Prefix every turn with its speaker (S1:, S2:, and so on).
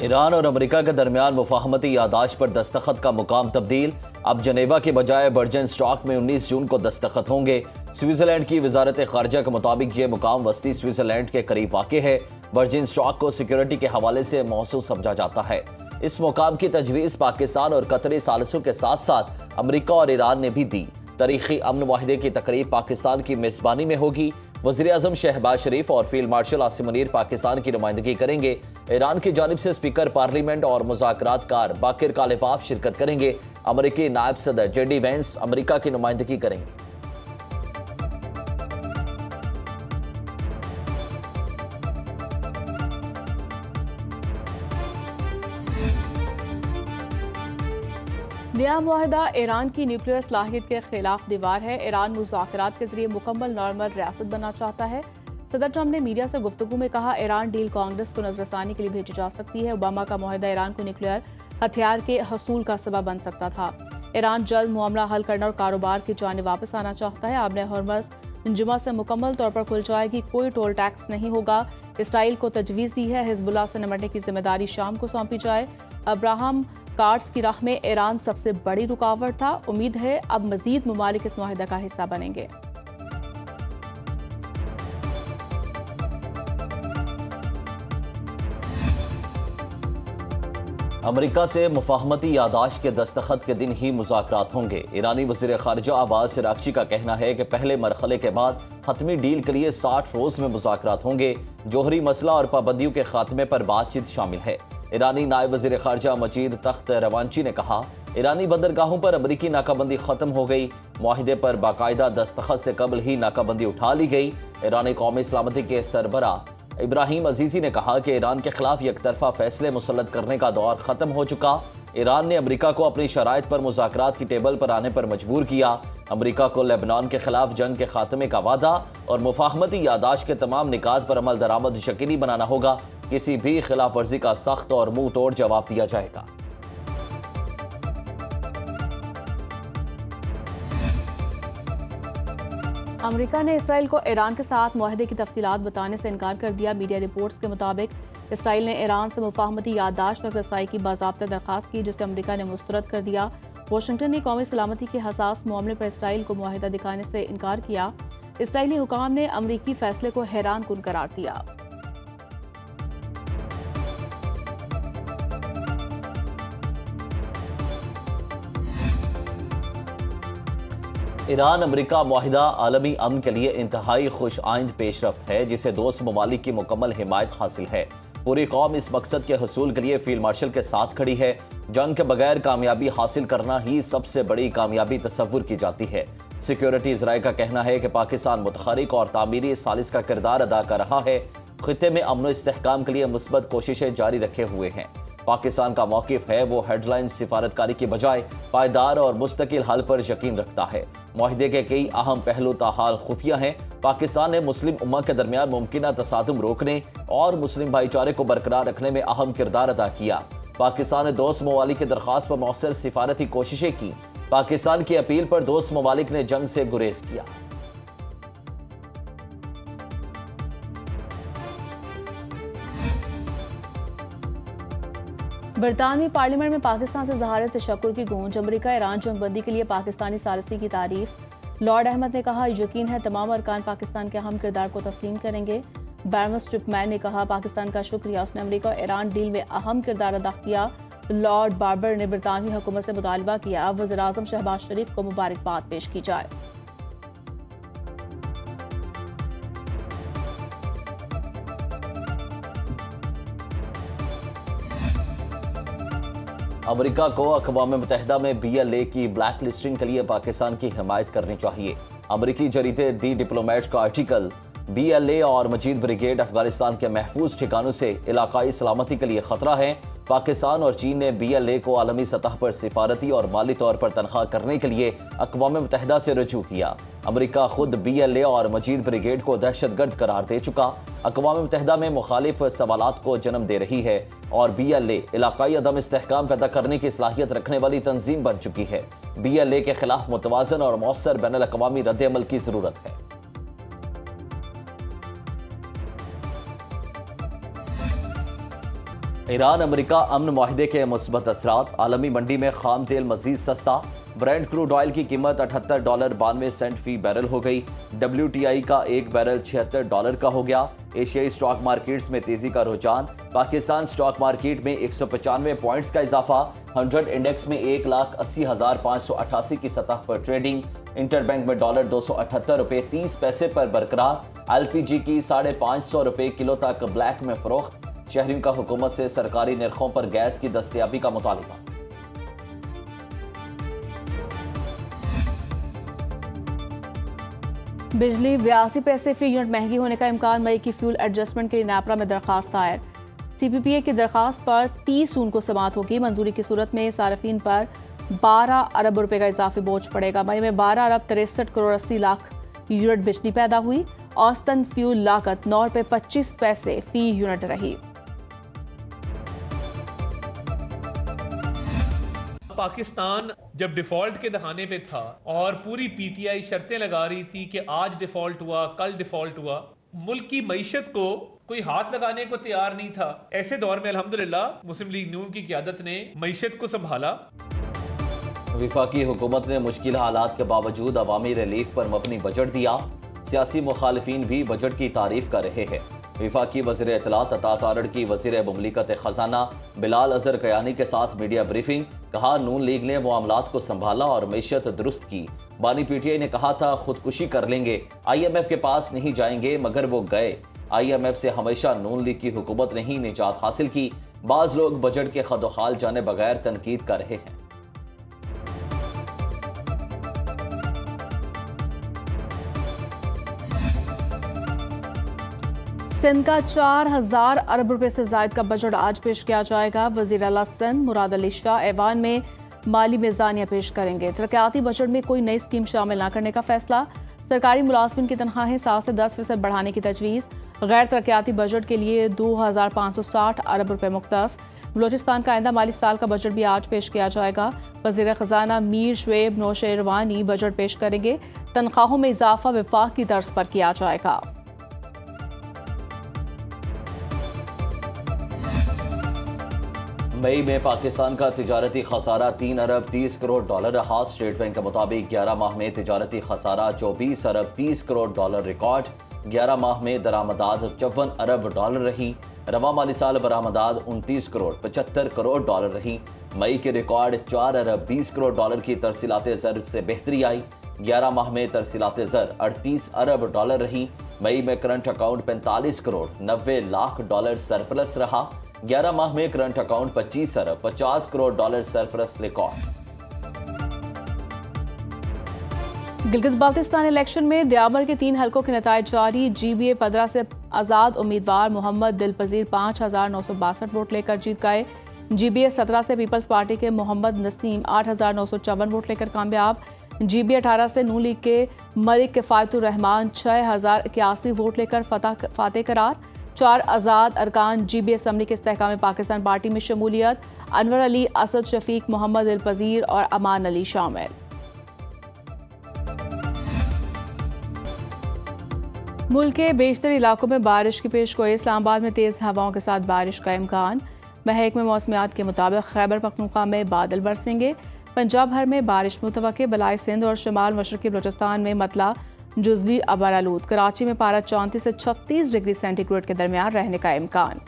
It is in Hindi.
S1: ईरान और अमेरिका के दरमियान मुफाहमती यादाश्त पर दस्तखत का मुकाम तब्दील। अब जनेवा के बजाय बर्जन स्टॉक में 19 जून को दस्तखत होंगे। स्विट्जरलैंड की वजारत खारजा के मुताबिक ये मुकाम वस्ती स्विट्जरलैंड के करीब वाक़ है। बर्जन स्टॉक को सिक्योरिटी के हवाले से मौसू समझा जाता है। इस मुकाम की तजवीज़ पाकिस्तान और कतरी सालिसों के साथ साथ अमेरिका और ईरान ने भी दी। तारीखी अमन माहिदे की तकरीब पाकिस्तान की मेज़बानी में होगी। वज़ीर-ए-आज़म शहबाज शरीफ और फील्ड मार्शल आसिम मुनीर पाकिस्तान की नुमाइंदगी करेंगे। ईरान की जानिब से स्पीकर पार्लियामेंट और मुज़ाकरातकार बाकिर कालिबाफ शिरकत करेंगे। अमेरिकी नायब सदर जेडी वेंस अमेरिका की नुमाइंदगी करेंगे।
S2: नया मुआहदा ईरान की न्यूक्लियर सलाहियत के खिलाफ दीवार है। ईरान मुज़ाकरात के जरिए मुकम्मल नॉर्मल रियासत बनना चाहता है। सदर ट्रंप ने मीडिया से गुफ्तगू में कहा, ईरान डील कांग्रेस को नजरसानी के लिए भेजी जा सकती है। ओबामा का मुआहदा ईरान को न्यूक्लियर हथियार के हसूल का सबब बन सकता था। ईरान जल्द मामला हल करना और कारोबार की जाने वापस आना चाहता है। आबने हॉर्मज़ जुमा से मुकम्मल तौर पर खुल जाएगी, कोई टोल टैक्स नहीं होगा। इसराइल को तजवीज़ दी है हिजबुल्लाह से निपटने की जिम्मेदारी शाम को सौंपी जाए। अब्राहम कार्ड्स की राह में ईरान सबसे बड़ी रुकावट था। उम्मीद है अब मजीद ममालिक इस मुआहदा का हिस्सा बनेंगे।
S1: अमेरिका से मुफाहमती यादाश्त के दस्तखत के दिन ही मुज़ाकरात होंगे। ईरानी वज़ीर ख़ारिजा अब्बास अराग़ची का कहना है कि पहले मरहले के बाद हतमी डील के लिए 60 रोज़ में मुज़ाकरात होंगे। जोहरी मसला और पाबंदियों के खात्मे पर बातचीत शामिल है। ईरानी नायब वज़ीर ख़ारिजा मजीद तख्त रवांची ने कहा, ईरानी बंदरगाहों पर अमरीकी नाकाबंदी ख़त्म हो गई। मुआहिदे पर बाकायदा दस्तखत से कबल ही नाकाबंदी उठा ली गई। ईरानी कौमी सलामती के सरबरा इब्राहिम अजीज़ी ने कहा कि ईरान के खिलाफ एकतरफा फैसले मुसल्लत करने का दौर ख़त्म हो चुका। ईरान ने अमरीका को अपनी शराइत पर मुज़ाकरात की टेबल पर आने पर मजबूर किया। अमरीका को लेबनान के खिलाफ जंग के खात्मे का वादा और मुफाहमती यादाश्त के तमाम निकात पर अमल दरामद यकीनी बनाना होगा। किसी भी खिलाफ वर्जी का सख्त और मुंह तोड़ जवाब दिया जाएगा।
S2: अमेरिका ने इसराइल को ईरान के साथ मुआहदे की तफसीलात बताने से इनकार कर दिया। मीडिया रिपोर्ट्स के मुताबिक इसराइल ने ईरान से मुफाहमती याददाश्त तक रसाई की बाज़ाब्ता दरख्वास्त की, जिसे अमेरिका ने मुस्तरद कर दिया। वाशिंगटन ने कौमी सलामती के हसास मामले पर इसराइल को मुआहदा दिखाने से इनकार किया। इसराइली हुकाम ने अमरीकी फैसले को हैरान कुन करार दिया।
S1: ईरान अमरीका मुआहिदा आलमी अमन के लिए इंतहाई खुश आइंद पेशरफ्त है, जिसे दोस्त ममालिक की मुकम्मल हिमायत हासिल है। पूरी कौम इस मकसद के हसूल के लिए फील्ड मार्शल के साथ खड़ी है। जंग के बगैर कामयाबी हासिल करना ही सबसे बड़ी कामयाबी तस्वुर की जाती है। सिक्योरिटी ज़राए का कहना है कि पाकिस्तान मुतहरिक और तामीरी सालिस का किरदार अदा कर रहा है। खित्ते में अमन इस्तेहकाम के लिए मुस्बत कोशिशें जारी रखे हुए हैं। पाकिस्तान का मौक़िफ़ है वो हेडलाइन सिफारतकारी की बजाय पायदार और मुस्तकिल हल पर यकीन रखता है। मुआहिदे के कई अहम पहलू ताहाल खुफिया हैं। पाकिस्तान ने मुस्लिम उम्मा के दरमियान मुमकिन तसादुम रोकने और मुस्लिम भाईचारे को बरकरार रखने में अहम किरदार अदा किया। पाकिस्तान ने दोस्त ममालिक की दरख्वास्त पर मौसर सिफारती कोशिशें की। पाकिस्तान की अपील पर दोस्त ममालिक ने जंग से गुरेज किया।
S2: बरतानवी पार्लियामेंट में पाकिस्तान से ज़हार तशक्कुर की गूंज। अमेरिका ईरान जंगबंदी के लिए पाकिस्तानी सालिसी की तारीफ। लॉर्ड अहमद ने कहा, यकीन है तमाम अरकान पाकिस्तान के अहम किरदार को तस्लीम करेंगे। बैरमस चिपमैन ने कहा, पाकिस्तान का शुक्रिया, उसने अमेरिका और ईरान डील में अहम किरदार अदा किया। लॉर्ड बार्बर ने बरतानवी हुकूमत से मुतालबा किया वज़ीर-ए-आज़म शहबाज शरीफ को मुबारकबाद पेश की जाए।
S1: अमेरिका को अक़वाम मुत्तहिदा में BLA की ब्लैक लिस्टिंग के लिए पाकिस्तान की हिमायत करनी चाहिए। अमेरिकी जरीदे दी डिप्लोमेट का आर्टिकल, BLA और मजीद ब्रिगेड अफगानिस्तान के महफूज ठिकानों से इलाकाई सलामती के लिए खतरा है। पाकिस्तान और चीन ने BLA को आलमी सतह पर सिफारती और माली तौर पर तनख्वाह करने के लिए अक़वाम मुत्तहिदा से रजू किया। अमेरिका खुद BLA और मजीद ब्रिगेड को दहशतगर्द करार दे चुका। अक़वाम मुत्तहिदा में मुखालिफ सवालात को जन्म दे रही है और BLA इलाकाई अदम इस्तेहकाम पैदा करने की सलाहियत रखने वाली तंजीम बन चुकी है। BLA के खिलाफ मुतवाज़न और मौसर बैनुल अक़वामी रद्द-ए-अमल की ज़रूरत है। ईरान अमेरिका अमन माहिदे के मुस्बत असरात। आलमी मंडी में खाम तेल मजीद सस्ता। ब्रेंट क्रूड ऑयल की कीमत $78.92 फी बैरल हो गई। WTI का एक बैरल $76 का हो गया। एशियाई स्टॉक मार्केट्स में तेजी का रुझान। पाकिस्तान स्टॉक मार्केट में 195 पॉइंट्स का इजाफा। 100 इंडेक्स में 1,80,588 की सतह पर ट्रेडिंग। इंटरबैंक में $278.30 पर बरकरार। LPG की ₹550 किलो तक ब्लैक में फरोख्त। शहरियों का हुकूमत से सरकारी निर्खों पर गैस की दस्तयाबी का मुतालिबा।
S2: बिजली 82 पैसे फी यूनिट महंगी होने का इम्कान। मई की फ्यूल एडजस्टमेंट के लिए नैपरा में दरखास्त दायर। CPPA की दरखास्त पर 30 जून को समाअत होगी। मंजूरी की सूरत में सार्फिन पर 12 अरब रुपए का इजाफी बोझ पड़ेगा। मई में 12 अरब 63 करोड़ 80 लाख यूनिट बिजली पैदा हुई। औसतन फ्यूल लागत ₹9.25 फी यूनिट रही।
S3: पाकिस्तान जब डिफॉल्ट के दहाने पे था और पूरी PTI शर्तें लगा रही थी कि आज डिफॉल्ट हुआ, कल डिफॉल्ट हुआ, मुल्क की मईशत को कोई हाथ लगाने को तैयार नहीं था। ऐसे दौर में अल्हम्दुलिल्लाह मुस्लिम लीग नून की क़यादत ने मईशत को संभाला।
S1: वफाकी हुकूमत ने मुश्किल हालात के बावजूद अवामी रिलीफ पर मबनी बजट दिया। सियासी मुखालिफिन भी बजट की तारीफ कर रहे हैं। वफाकी वज़ीर इत्तलात अता तारड़ की वज़ीर मुमलिकत खजाना बिलाल अजहर कयानी के साथ मीडिया ब्रीफिंग। कहा, नून लीग ने मामलात को संभाला और मैशत दुरुस्त की। बानी PTI ने कहा था खुदकुशी कर लेंगे, IMF के पास नहीं जाएंगे, मगर वो गए। IMF से हमेशा नून लीग की हुकूमत ने ही निजात हासिल की। बाज लोग बजट के खदोखाल जाने बगैर तनकीद कर रहे हैं।
S2: सिंध का 4000 अरब रुपए से जायद का बजट आज पेश किया जाएगा। वजीर आला सिंध मुराद अली शाह ऐवान में माली मिजानिया पेश करेंगे। तरक्याती बजट में कोई नई स्कीम शामिल न करने का फैसला। सरकारी मुलाजमिन की तनख्वाहें 7 से 10% बढ़ाने की तजवीज़। गैर तरक्याती बजट के लिए 2560 अरब रुपए मुख्तस। बलोचिस्तान का आइंदा माली साल का बजट भी आज पेश किया जाएगा। वजीर खजाना मीर शुएब नौशेरवानी बजट पेश करेंगे। तनख्वाहों में इजाफा वफाक की तर्ज पर किया जाएगा।
S1: मई में पाकिस्तान का तिजारती खसारा $3 अरब 30 करोड़ रहा। स्टेट बैंक के मुताबिक 11 माह में तिजारती खसारा $24 अरब 30 करोड़ रिकॉर्ड। 11 माह में दरामदात $54 अरब रही। रवा माली साल बरामदात $29 करोड़ 75 करोड़ रही। मई के रिकॉर्ड $4 अरब 20 करोड़ की तरसीलात ज़र से बेहतरी आई। 11 माह में तरसीलात ज़र $38 अरब रही। मई में current account $45 crore 90 lakh surplus रहा। 11 माह में करंट अकाउंट $25 अरब 50 crore surplus record.
S2: Gilgit Baltistan election में दयाबर के 3 हलकों के नतायज जारी। GBA 15 से आज़ाद उम्मीदवार मोहम्मद दिलपजीर 5962 वोट लेकर जीत गए। GBA 17 से पीपल्स पार्टी के मोहम्मद नसीम 8954 वोट लेकर कामयाब। GBA 18 से नून लीग के मलिक किफायतुर रहमान 6081 वोट लेकर फातेह करार। 4 आज़ाद अरकान GBA असम्बली के इस्तेहकाम पाकिस्तान पार्टी में शमूलियत। अनवर अली, असद शफीक, मोहम्मद दिलपजीर और अमान अली शामिल। मुल्क के बेशतर इलाकों में बारिश की पेशगोई। इस्लामाबाद में तेज़ हवाओं के साथ बारिश का इम्कान। महकमे मौसमियात के मुताबिक खैबर पख्तूनख्वा में बादल बरसेंगे। पंजाब भर में बारिश मुतवक्के। बलाई सिंध और शुमाल मशरकी बलूचिस्तान में मतला जुज़वी अबारालूद। कराची में पारा 34 से 36 डिग्री सेंटीग्रेड के दरमियान रहने का इम्कान।